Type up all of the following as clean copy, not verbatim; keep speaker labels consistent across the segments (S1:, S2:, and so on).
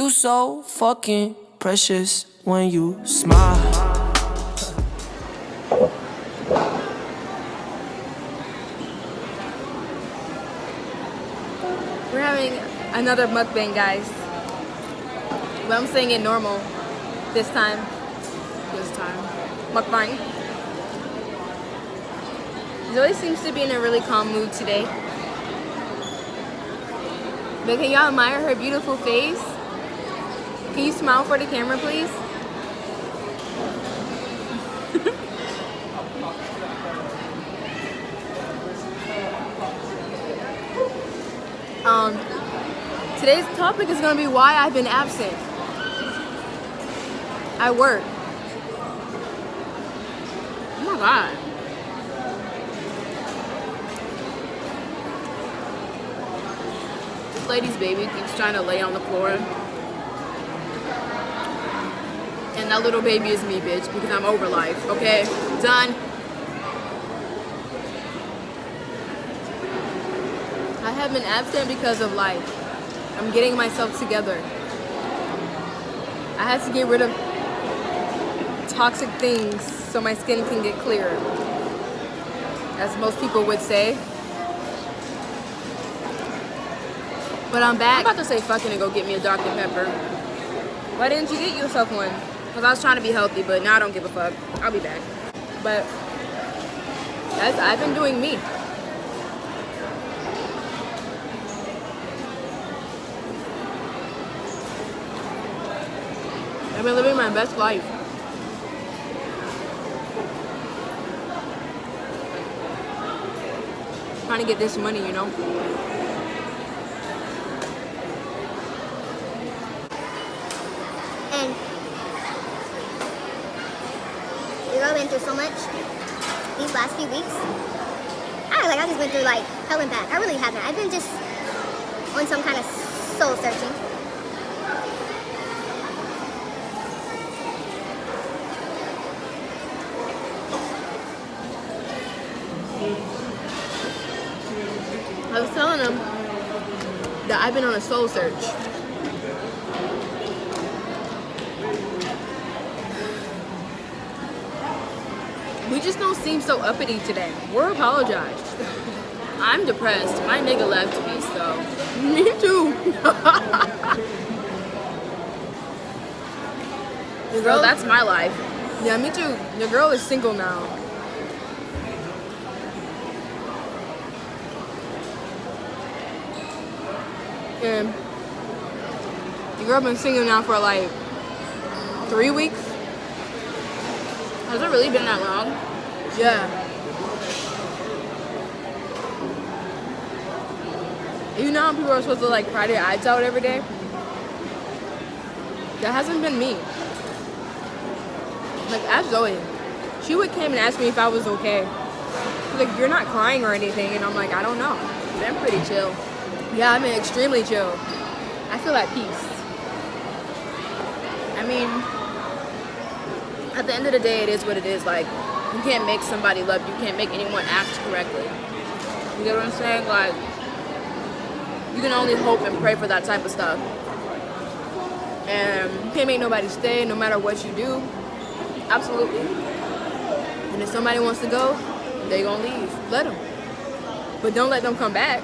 S1: You so fucking precious when you smile.
S2: We're having another mukbang, guys. But I'm saying it normal this time. Mukbang. Zoe seems to be in a really calm mood today. But can y'all admire her beautiful face? Can you smile for the camera, please? Today's topic is going to be why I've been absent at work. Oh my God. This lady's baby keeps trying to lay on the floor. And that little baby is me, bitch, because I'm over life, okay? Done. I have been absent because of life. I'm getting myself together. I had to get rid of toxic things so my skin can get clearer, as most people would say. But I'm back. I'm about to say fucking and go get me a Dr. Pepper. Why didn't you get yourself one? Because I was trying to be healthy, but now I don't give a fuck. I'll be back. But I've been doing me. I've been living my best life. Trying to get this money, you know?
S3: And I've been through so much these last few weeks. I just went through like hell and back. I really haven't. I've been just on some kind of soul searching.
S2: I was telling them that I've been on a soul search. We just don't seem so uppity today. We're apologized. I'm depressed. My nigga left me, so. Me too. Girl, that's my life. Yeah, me too. The girl is single now. And the girl been single now for like 3 weeks. Has it really been that long? Yeah. You know how people are supposed to like cry their eyes out every day? That hasn't been me. Like, ask Zoe. She would came and ask me if I was okay. She's like, you're not crying or anything. And I'm like, I don't know. I'm pretty chill. Yeah, I'm extremely chill. I feel at peace. I mean, at the end of the day, it is what it is. Like, you can't make somebody love you. You can't make anyone act correctly. You get what I'm saying? Like, you can only hope and pray for that type of stuff. And you can't make nobody stay no matter what you do. Absolutely. And if somebody wants to go, they gonna leave. Let them. But don't let them come back.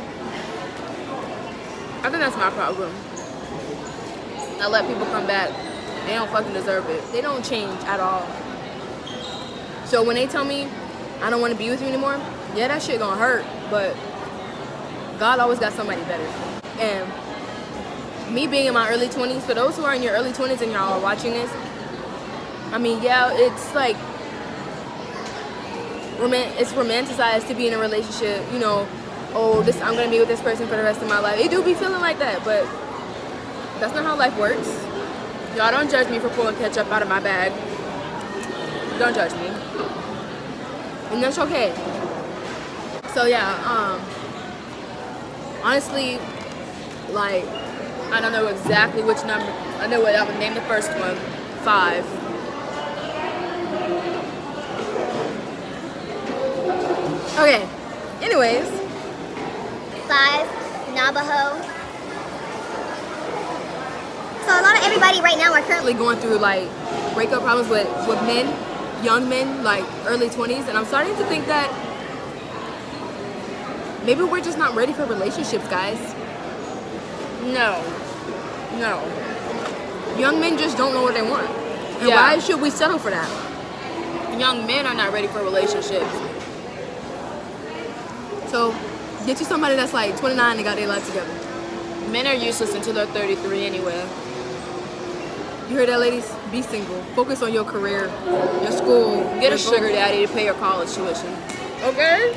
S2: I think that's my problem. I let people come back. They don't fucking deserve it. They don't change at all. So when they tell me I don't want to be with you anymore, yeah, that shit gonna hurt, but God always got somebody better. And me being in my early 20s, for those who are in your early 20s and y'all are watching this, I mean, yeah, it's like, it's romanticized to be in a relationship, you know, oh, I'm gonna be with this person for the rest of my life. It do be feeling like that, but that's not how life works. Y'all don't judge me for pulling ketchup out of my bag. Don't judge me. And that's okay. So yeah, honestly, like, I don't know exactly which number. I know what I would name the first one. 5. Okay. Anyways.
S3: 5, Navajo. So a lot of everybody right now are currently
S2: going through like breakup problems with men, young men, like early 20s, and I'm starting to think that maybe we're just not ready for relationships, guys. No. Young men just don't know what they want. And why should we settle for that? Young men are not ready for relationships. So, get you somebody that's like 29 and got their life together. Men are useless until they're 33 anyway. You hear that, ladies? Be single. Focus on your career, your school. Get a sugar daddy to pay your college tuition. Okay?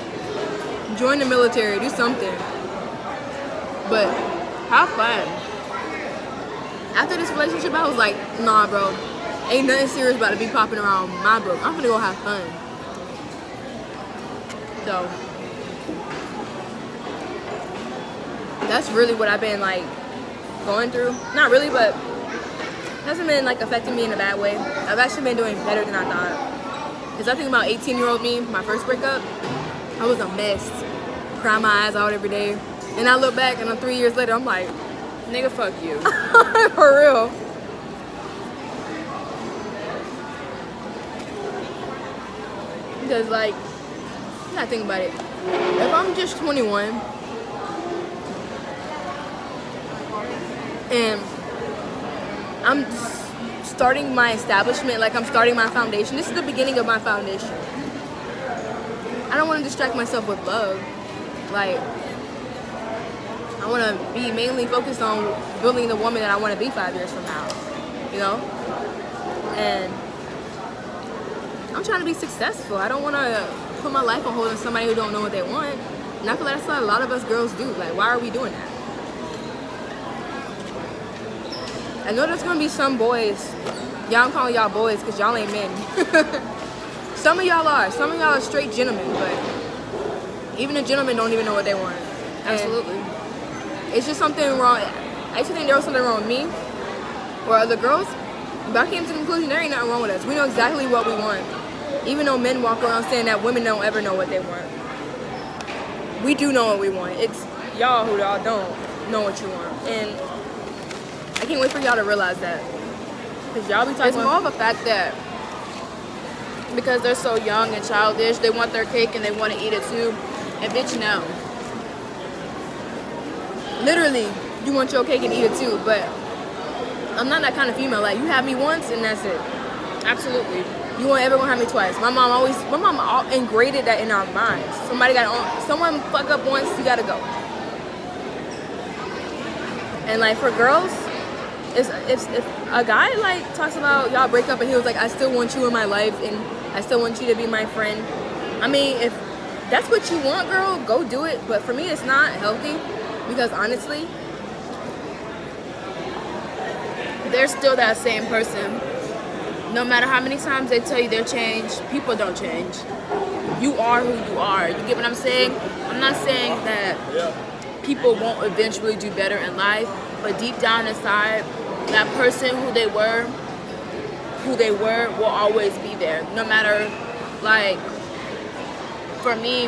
S2: Join the military. Do something. But have fun. After this relationship, I was like, nah, bro. Ain't nothing serious about to be popping around my book. I'm gonna go have fun. So, that's really what I've been like going through. Not really, but hasn't been like affecting me in a bad way. I've actually been doing better than I thought. Because I think about 18-year-old me, my first breakup, I was a mess. Crying my eyes out every day. And I look back and 3 years later, I'm like, nigga, fuck you. For real. Because like, you gotta think about it. If I'm just 21 and I'm starting my establishment, like I'm starting my foundation. This is the beginning of my foundation. I don't want to distract myself with love. Like, I want to be mainly focused on building the woman that I want to be 5 years from now. You know? And I'm trying to be successful. I don't want to put my life on hold on somebody who don't know what they want. And I feel like that's what a lot of us girls do. Like, why are we doing that? I know there's gonna be some boys. Y'all, I'm calling y'all boys because y'all ain't men. Some of y'all are. Some of y'all are straight gentlemen, but even the gentlemen don't even know what they want. Absolutely. It's just something wrong. I actually think there was something wrong with me or other girls. But I came to the conclusion there ain't nothing wrong with us. We know exactly what we want. Even though men walk around saying that women don't ever know what they want. We do know what we want. It's y'all who y'all don't know what you want. And I can't wait for y'all to realize that. Because y'all be talking
S4: It's more of a fact that because they're so young and childish, they want their cake and they want to eat it too. And bitch, no.
S2: Literally, you want your cake and eat it too, but I'm not that kind of female. Like, you have me once and that's it.
S4: Absolutely.
S2: You won't ever gonna have me twice. My mom ingrained that in our minds. Someone fuck up once, you gotta go. And like for girls, if a guy like talks about y'all break up and he was like, I still want you in my life and I still want you to be my friend. I mean, if that's what you want, girl, go do it. But for me, it's not healthy because honestly,
S4: They're still that same person. No matter how many times they tell you they're changed, people don't change. You are who you are. You get what I'm saying? I'm not saying that people won't eventually do better in life, but deep down inside, that person who they were will always be there. No matter, like, for me,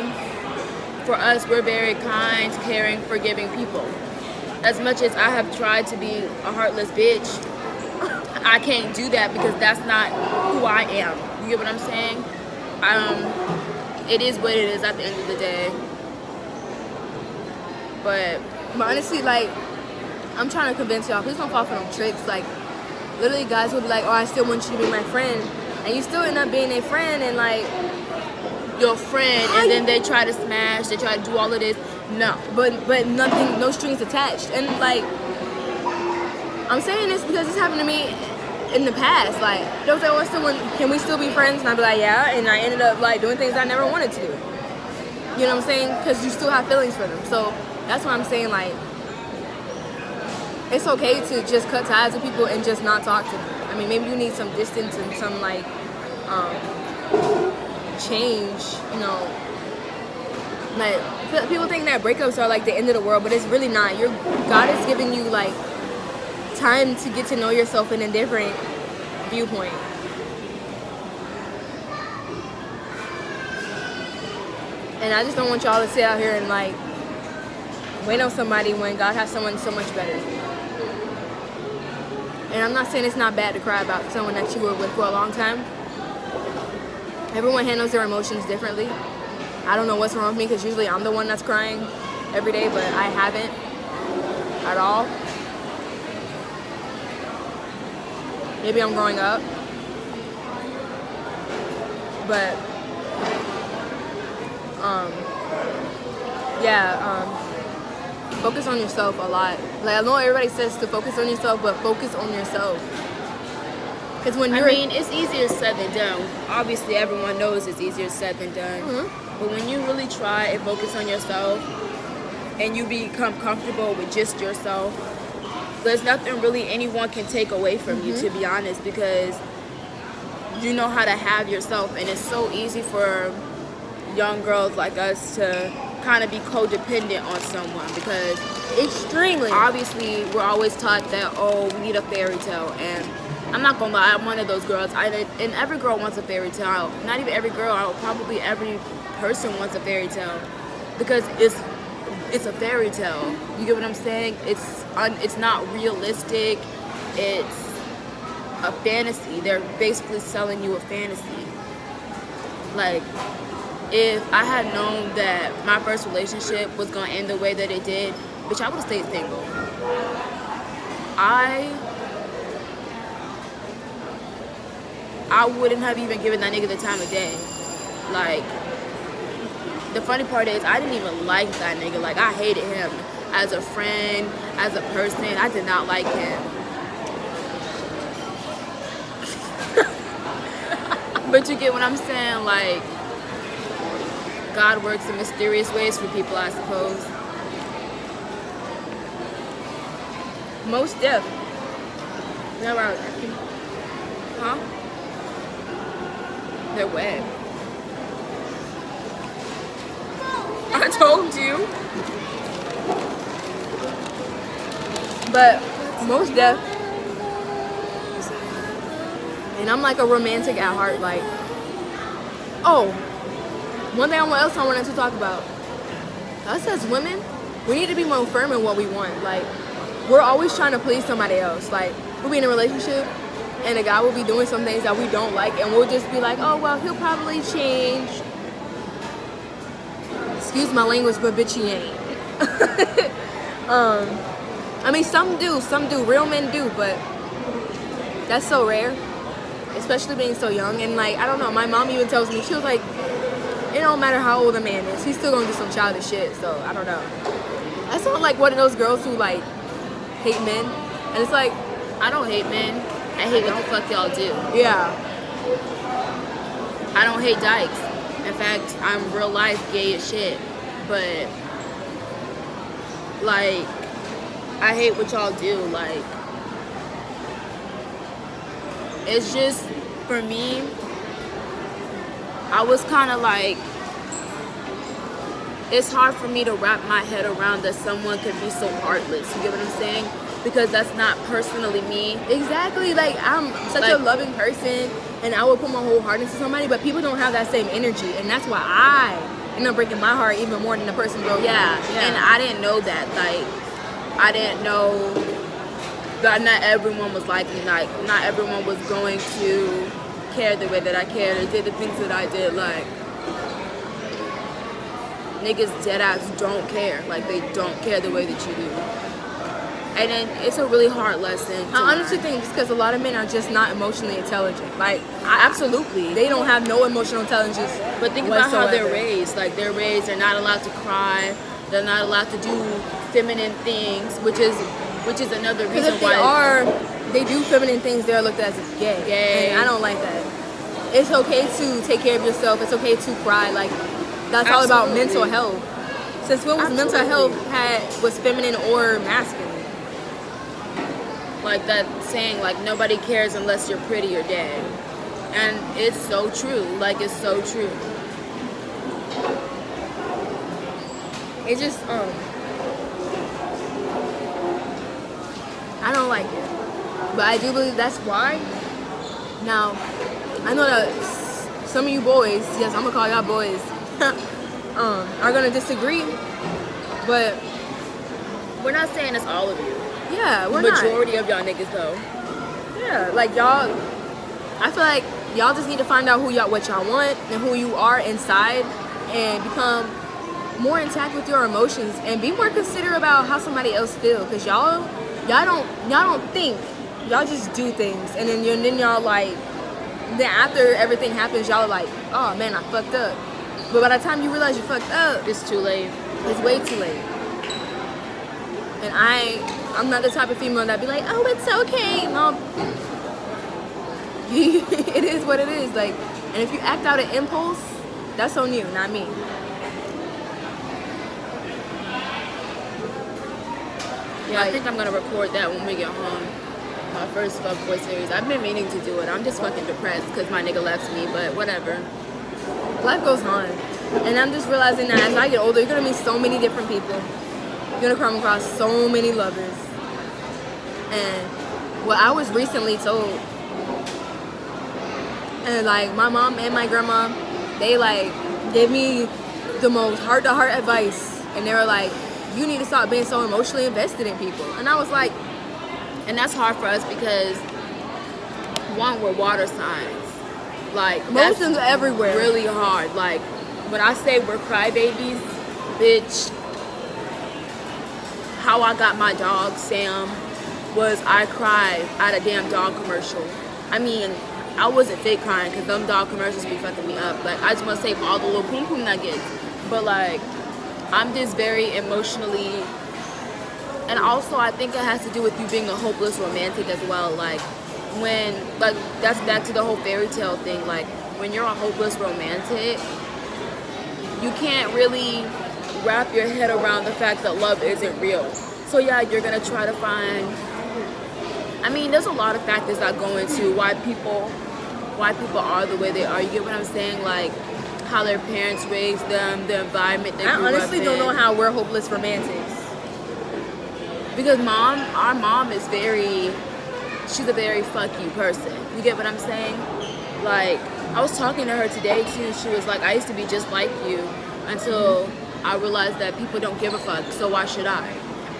S4: for us, we're very kind, caring, forgiving people. As much as I have tried to be a heartless bitch, I can't do that because that's not who I am. You get what I'm saying? It is what it is at the end of the day. But
S2: honestly, like, I'm trying to convince y'all, please don't fall for them tricks. Like, literally guys will be like, oh, I still want you to be my friend. And you still end up being a friend and like,
S4: your friend, and then they try to smash, they try to do all of this. No.
S2: But nothing, no strings attached. And like, I'm saying this because this happened to me in the past. Like, they was like, oh, can we still be friends? And I'd be like, yeah. And I ended up like doing things I never wanted to do. You know what I'm saying? Because you still have feelings for them. So that's why I'm saying, like, it's okay to just cut ties with people and just not talk to them. I mean, maybe you need some distance and some like change, you know. Like, people think that breakups are like the end of the world, but it's really not. God is giving you like time to get to know yourself in a different viewpoint. And I just don't want y'all to sit out here and like wait on somebody when God has someone so much better. And I'm not saying it's not bad to cry about someone that you were with for a long time. Everyone handles their emotions differently. I don't know what's wrong with me because usually I'm the one that's crying every day, but I haven't at all. Maybe I'm growing up. But, focus on yourself a lot. Like, I know everybody says to focus on yourself, but focus on yourself. Because when you're...
S4: I mean, it's easier said than done. Obviously, everyone knows it's easier said than done.
S2: Mm-hmm.
S4: But when you really try and focus on yourself and you become comfortable with just yourself, there's nothing really anyone can take away from you, to be honest, because you know how to have yourself. And it's so easy for young girls like us to kind of be codependent on someone because
S2: Extremely.
S4: obviously we're always taught that, oh, we need a fairy tale. And I'm not gonna lie, I'm one of those girls. And every girl wants a fairy tale. Not even every girl, probably every person wants a fairy tale because it's a fairy tale. You get what I'm saying? It's not realistic. It's a fantasy. They're basically selling you a fantasy. Like, if I had known that my first relationship was gonna end the way that it did, bitch, I would have stayed single. I wouldn't have even given that nigga the time of day. Like, the funny part is I didn't even like that nigga. Like, I hated him as a friend, as a person. I did not like him. But you get what I'm saying? Like, God works in mysterious ways for people, I suppose.
S2: Most deaf.
S4: Huh? They're wet. I told you.
S2: But most deaf. And I'm like a romantic at heart. Like, oh, one thing else I wanted to talk about. Us as women, we need to be more firm in what we want. Like, we're always trying to please somebody else. Like, we'll be in a relationship and a guy will be doing some things that we don't like, and we'll just be like, oh, well, he'll probably change. Excuse my language, but bitch, he ain't. I mean, some do, real men do, but that's so rare, especially being so young. And like, I don't know, my mom even tells me, she was like, it don't matter how old a man is, he's still gonna do some childish shit. So I don't know. I sound like one of those girls who like hate men, and it's like,
S4: I don't hate men. I hate what the fuck y'all do.
S2: yeah,
S4: I don't hate dykes. In fact, I'm real life gay as shit. But, like, I hate what y'all do. Like, it's just, for me, I was kind of like, it's hard for me to wrap my head around that someone could be so heartless. You get what I'm saying? Because that's not personally me.
S2: exactly. Like, I'm such a loving person, and I would put my whole heart into somebody, but people don't have that same energy, and that's why I end up breaking my heart even more than the person broke.
S4: Yeah, and I didn't know that. Like, I didn't know that not everyone was like me. Like, not everyone was going to care the way that I cared or did the things that I did. Like, niggas dead ass don't care. Like, they don't care the way that you do. And then it's a really hard lesson.
S2: I honestly think it's because a lot of men are just not emotionally intelligent. Like,
S4: Absolutely.
S2: they don't have no emotional intelligence.
S4: But think about how they're
S2: whatsoever.
S4: raised. Like, they're raised, they're not allowed to cry. They're not allowed to do feminine things, which is another
S2: Because
S4: reason
S2: if
S4: why
S2: they do feminine things, they're looked at as gay.
S4: Gay.
S2: And I don't like that. It's okay to take care of yourself. It's okay to cry. Like, that's all about mental
S4: Absolutely.
S2: health. Since when was mental
S4: Absolutely.
S2: health was feminine or masculine?
S4: like that saying, like, nobody cares unless you're pretty or dead. And it's so true. Like, it's so true.
S2: It just I don't like it. But I do believe that's why. Now, I know that some of you boys, yes, I'm gonna call y'all boys, are gonna disagree. But
S4: We're not saying it's all of you.
S2: yeah, we're
S4: Majority of y'all niggas, though.
S2: Yeah, like y'all, I feel like y'all just need to find out what y'all want and who you are inside, and become more intact with your emotions and be more considerate about how somebody else feel. Cause y'all don't think, y'all just do things, and then y'all like, then after everything happens, y'all are like, oh man, I fucked up. But by the time you realize you fucked up,
S4: It's too late.
S2: it's way too late. And I'm not the type of female that be like, oh, it's okay. No, it is what it is. Like, and if you act out an impulse, that's on you, not me.
S4: Yeah, I think I'm gonna record that when we get home. My first fuckboy series. I've been meaning to do it. I'm just fucking depressed because my nigga left me, but whatever.
S2: Life goes on. And I'm just realizing that as I get older, you're gonna meet so many different people. You're gonna come across so many lovers. And what I was recently told, and like my mom and my grandma, they like gave me the most heart-to-heart advice. And they were like, you need to stop being so emotionally invested in people. And I was like,
S4: And that's hard for us because, one, we're water signs. Like,
S2: emotions
S4: that's
S2: are everywhere.
S4: really hard. Like, when I say we're crybabies, bitch, how I got my dog, Sam, was I cried at a damn dog commercial. I mean, I wasn't fake crying because them dog commercials be fucking me up. Like, I just want to save all the little poom poom nuggets. But, like, I'm just very emotionally, and also I think it has to do with you being a hopeless romantic as well. Like, when, like, that's back to the whole fairy tale thing. Like, when you're a hopeless romantic, you can't really wrap your head around the fact that love isn't real. So yeah, you're gonna try to find, I mean, there's a lot of factors that go into why people are the way they are. You get what I'm saying? Like, how their parents raised them, the environment they grew up in.
S2: I honestly don't know how we're hopeless romantics.
S4: Because our mom is she's a very fuck you person. You get what I'm saying? Like, I was talking to her today too. She was like, I used to be just like you until I realized that people don't give a fuck, so why should I?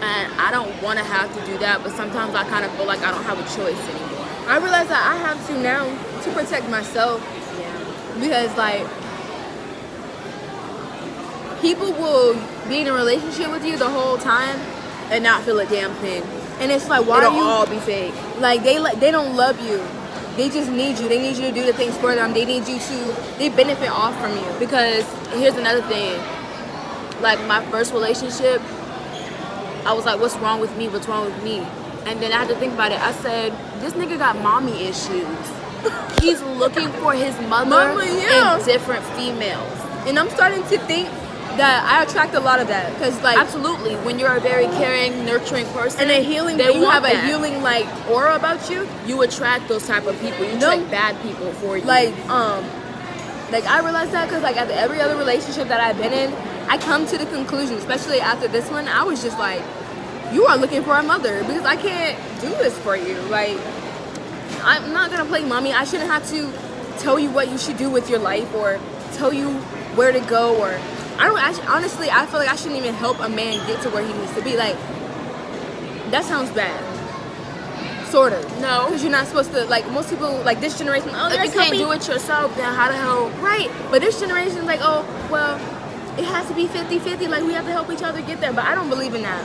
S4: And I don't want to have to do that, but sometimes I kind of feel like I don't have a choice anymore.
S2: I realize that I have to now to protect myself.
S4: Yeah.
S2: Because like, people will be in a relationship with you the whole time
S4: And not feel a damn thing.
S2: and it's like, why
S4: It'll
S2: are you
S4: all be fake.
S2: like, they don't love you. They just need you. They need you to do the things for them. They benefit off from you.
S4: Because here's another thing. Like, my first relationship, I was like, what's wrong with me? What's wrong with me? And then I had to think about it. I said, this nigga got mommy issues. He's looking for his mother
S2: Mama, yeah.
S4: in different females.
S2: And I'm starting to think that I attract a lot of that, because like,
S4: Absolutely. When you're a very caring, nurturing person,
S2: and a healing,
S4: they
S2: when you
S4: want
S2: have a
S4: that.
S2: healing like aura about you,
S4: You attract those type of people. You
S2: No.
S4: attract bad people for you.
S2: like I realized that because like, after every other relationship that I've been in, I come to the conclusion, especially after this one, I was just like, you are looking for a mother, because I can't do this for you. Like, I'm not gonna play mommy. I shouldn't have to tell you what you should do with your life or tell you where to go, or honestly, I feel like I shouldn't even help a man get to where he needs to be. Like, that sounds bad. Sort of.
S4: No.
S2: Because you're not supposed to, like, most people, like, this generation, oh,
S4: if
S2: they're
S4: you can't
S2: helping.
S4: do it yourself, then how the hell?
S2: Right. But this generation is like, oh, well, it has to be 50-50. Like, we have to help each other get there. But I don't believe in that.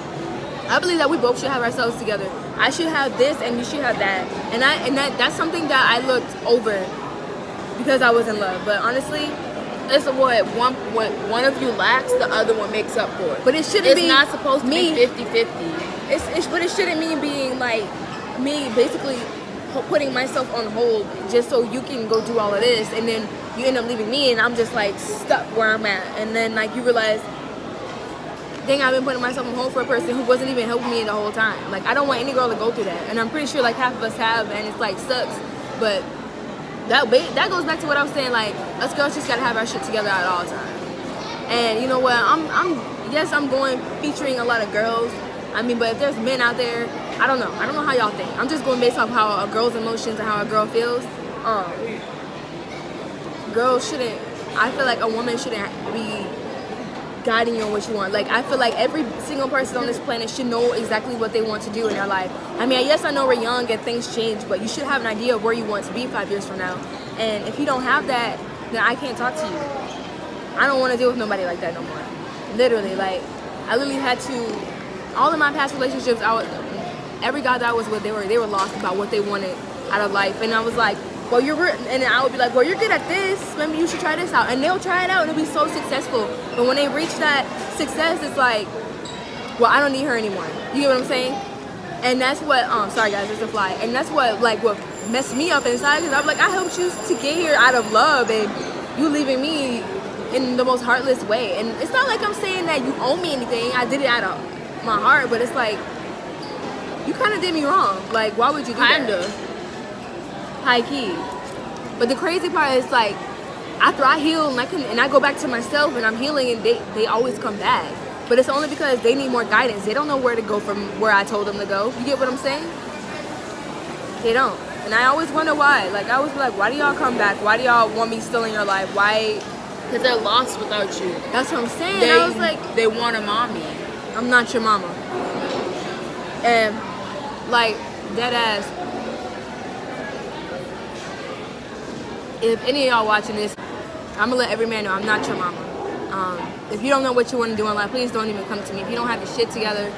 S2: I believe that we both should have ourselves together. I should have this and you should have that. And that's something that I looked over because I was in love. But honestly,
S4: It's what one of you lacks, the other one makes up for it.
S2: but it shouldn't be
S4: It's not supposed to
S2: me.
S4: be 50-50.
S2: But it shouldn't mean being like me basically putting myself on hold just so you can go do all of this, and then you end up leaving me and I'm just like stuck where I'm at, and then like you realize, dang, I've been putting myself on hold for a person who wasn't even helping me the whole time. Like, I don't want any girl to go through that, and I'm pretty sure like half of us have, and it's like sucks. But that goes back to what I was saying. Like, us girls just gotta have our shit together at all times. And you know what? I'm going featuring a lot of girls. I mean, but if there's men out there, I don't know how y'all think. I'm just going based off how a girl's emotions and how a girl feels. Girls shouldn't. I feel like a woman shouldn't be guiding you on what you want. Like, I feel like every single person on this planet should know exactly what they want to do in their life. I mean, yes, I know we're young and things change, but you should have an idea of where you want to be 5 years from now. And if you don't have that, then I can't talk to you. I don't want to deal with nobody like that no more. Literally, like, I literally had to, all of my past relationships, every guy that I was with, they were lost about what they wanted out of life. And I was like, well, and I would be like, well, you're good at this, maybe you should try this out. And they'll try it out and it'll be so successful. But when they reach that success, it's like, well, I don't need her anymore. You get what I'm saying? And that's what, sorry guys, there's a fly. And that's what messed me up inside, because I'm like, I helped you to get here out of love, and you leaving me in the most heartless way. And it's not like I'm saying that you owe me anything. I did it out of my heart, but it's like, you kind of did me wrong. Like, why would you do that? High key. But the crazy part is, like, after I heal and I go back to myself and I'm healing, and they always come back. But it's only because they need more guidance. They don't know where to go from where I told them to go. You get what I'm saying? They don't. And I always wonder why. Like, I always be like, why do y'all come back? Why do y'all want me still in your life? Why?
S4: Because they're lost without you.
S2: That's what I'm saying. I was like,
S4: they want a mommy.
S2: I'm not your mama. And, like, dead ass. If any of y'all watching this, I'm gonna let every man know I'm not your mama. If you don't know what you want to do in life, please don't even come to me. If you don't have your shit together,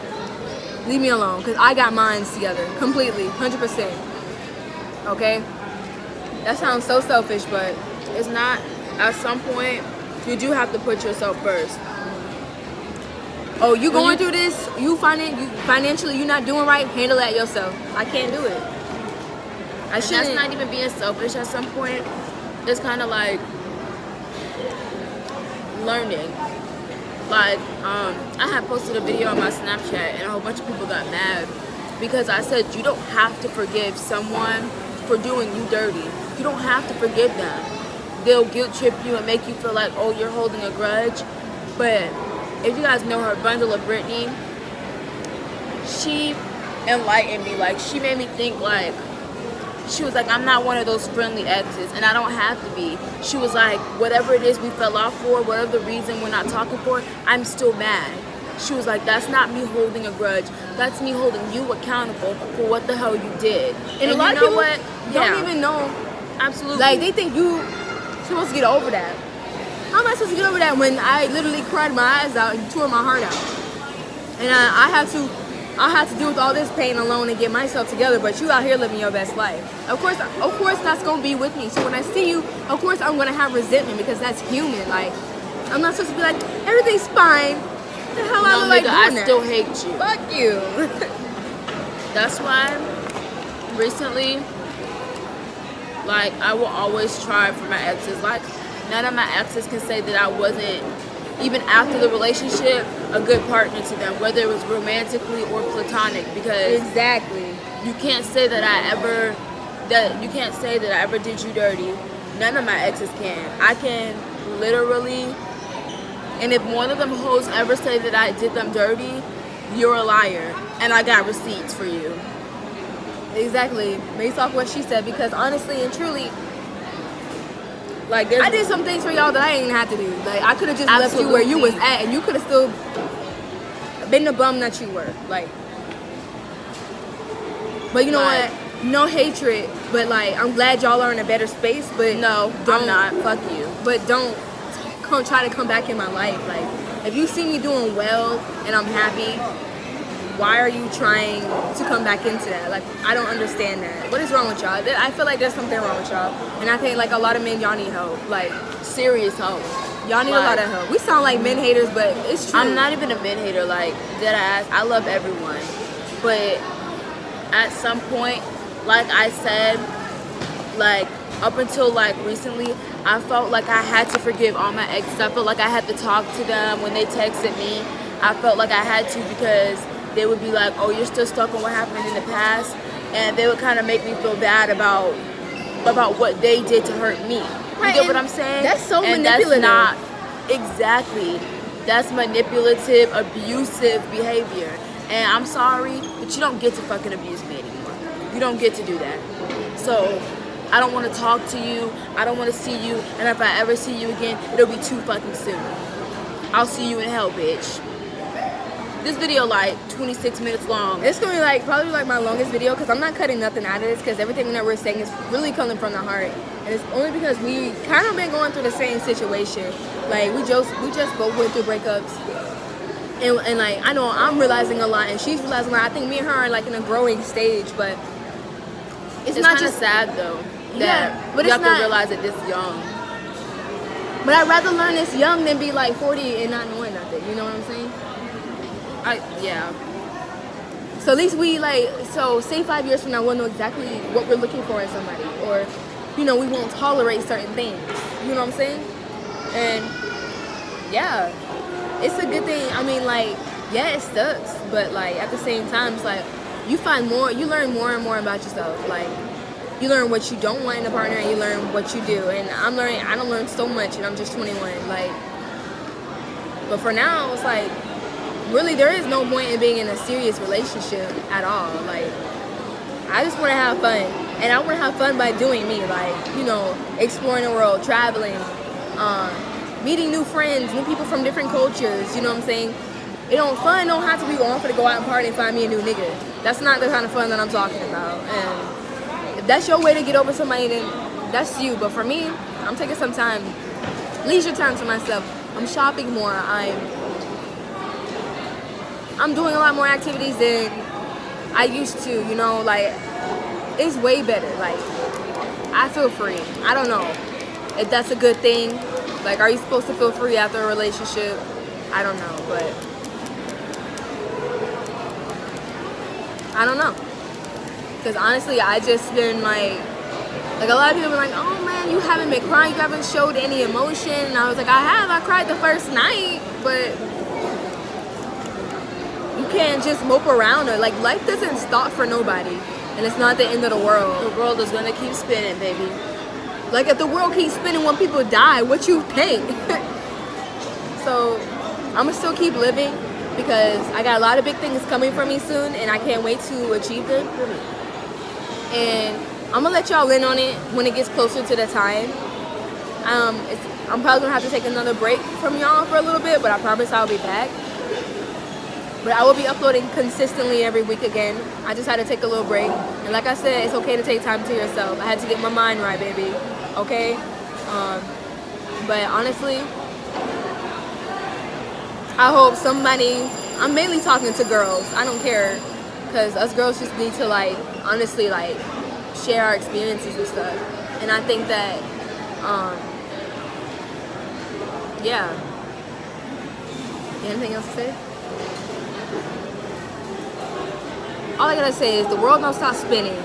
S2: leave me alone, because I got mine together completely, 100%. Okay? That sounds so selfish, but
S4: it's not. At some point, you do have to put yourself first.
S2: Oh, you going through this, financially you're not doing right, handle that yourself. I can't do it.
S4: That's not even being selfish at some point. It's kind of like learning. Like, I had posted a video on my Snapchat and a whole bunch of people got mad because I said you don't have to forgive someone for doing you dirty. You don't have to forgive them. They'll guilt trip you and make you feel like, oh, you're holding a grudge. But if you guys know her, Bundle of Brittany, she enlightened me. Like, she made me think, like, she was like, I'm not one of those friendly exes, and I don't have to be. She was like, whatever it is we fell off for, whatever the reason we're not talking for, I'm still mad. She was like, that's not me holding a grudge. That's me holding you accountable for what the hell you did.
S2: And a lot of people don't even know.
S4: Absolutely.
S2: Like, they think you're supposed to get over that. How am I supposed to get over that when I literally cried my eyes out and tore my heart out? And I have to deal with all this pain alone and get myself together, but you out here living your best life. Of course that's gonna be with me. So when I see you, of course I'm gonna have resentment, because that's human. Like, I'm not supposed to be like, everything's fine. What the hell I look like doing
S4: I
S2: that?
S4: still hate you.
S2: Fuck you.
S4: That's why recently, like, I will always try for my exes. Like, none of my exes can say that I wasn't, even after the relationship, a good partner to them, whether it was romantically or platonic, because
S2: exactly,
S4: you can't say that I ever did you dirty. None of my exes can. I can literally, and if one of them hoes ever say that I did them dirty, you're a liar, and I got receipts for you.
S2: Exactly, based off what she said, because honestly and truly, like, I did some things for y'all that I didn't even have to do. Like, I could have just left you where you was at, and you could have still been the bum that you were. Like, but you know what? No hatred, but like, I'm glad y'all are in a better space. But
S4: no, I'm not. Fuck you.
S2: But don't try to come back in my life. Like, if you see me doing well and I'm happy, why are you trying to come back into that? Like, I don't understand that. What is wrong with y'all? I feel like there's something wrong with y'all. And I think, like, a lot of men, y'all need help. Like, serious help. Y'all need a lot of help. We sound like men haters, but it's true.
S4: I'm not even a men hater. Like, dead ass. I love everyone. But at some point, like I said, like, up until, like, recently, I felt like I had to forgive all my exes. I felt like I had to talk to them when they texted me. I felt like I had to, because they would be like, oh, you're still stuck on what happened in the past, and they would kind of make me feel bad about what they did to hurt me. You get what I'm saying?
S2: That's so
S4: and
S2: manipulative.
S4: That's not, exactly. That's manipulative, abusive behavior. And I'm sorry, but you don't get to fucking abuse me anymore. You don't get to do that. So I don't want to talk to you. I don't want to see you. And if I ever see you again, it'll be too fucking soon. I'll see you in hell, bitch. This video like 26 minutes long.
S2: It's gonna be like probably like my longest video because I'm not cutting nothing out of this because everything that we're saying is really coming from the heart. And it's only because we kind of been going through the same situation. Like we just both went through breakups. And like I know I'm realizing a lot and she's realizing a lot. I think me and her are like in a growing stage, but
S4: It's
S2: not
S4: kind of
S2: just
S4: sad though that
S2: but
S4: you
S2: it's
S4: have
S2: not,
S4: to realize it this young.
S2: But I'd rather learn this young than be like 40 and not knowing nothing. You know what I'm saying?
S4: Yeah.
S2: So at least we like, so say 5 years from now, we'll know exactly what we're looking for in somebody. Or, you know, we won't tolerate certain things. You know what I'm saying? And yeah, it's a good thing. I mean, like, yeah, it sucks. But like, at the same time, it's like, you learn more and more about yourself. Like, you learn what you don't want in a partner and you learn what you do. And I don't learn so much and I'm just 21. Like, but for now, it's like, really, there is no point in being in a serious relationship at all. Like, I just want to have fun. And I want to have fun by doing me. Like, you know, exploring the world, traveling, meeting new friends, new people from different cultures. You know what I'm saying? Fun don't have to be going for to go out and party and find me a new nigga. That's not the kind of fun that I'm talking about. And if that's your way to get over somebody, then that's you. But for me, I'm taking some time, leisure time to myself. I'm shopping more. I'm doing a lot more activities than I used to, you know, like, it's way better. Like, I feel free. I don't know if that's a good thing. Like, are you supposed to feel free after a relationship? I don't know, but I don't know. Because honestly, I just been like a lot of people been like, oh man, you haven't been crying, you haven't showed any emotion. And I was like, I cried the first night, but you can't just mope around it. Like, life doesn't stop for nobody, and it's not the end of the world.
S4: The world is gonna keep spinning, baby.
S2: Like, if the world keeps spinning when people die, what you think? So, I'm gonna still keep living because I got a lot of big things coming for me soon, and I can't wait to achieve them. And I'm gonna let y'all in on it when it gets closer to the time. I'm probably gonna have to take another break from y'all for a little bit, but I promise I'll be back. But I will be uploading consistently every week again. I just had to take a little break. And like I said, it's okay to take time to yourself. I had to get my mind right, baby. Okay? But honestly, I hope somebody, I'm mainly talking to girls. I don't care. Because us girls just need to, like, honestly, like, share our experiences and stuff. And I think that, yeah. Anything else to say? All I gotta say is the world don't stop spinning.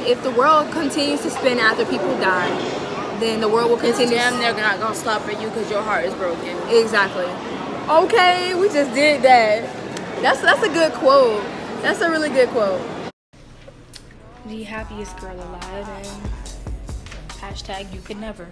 S2: If the world continues to spin after people die, then the world will continue.
S4: Damn, they're not gonna stop for you because your heart is broken.
S2: Exactly. Okay, we just did that. That's a good quote. That's a really good quote.
S5: The happiest girl alive, and hashtag you could never.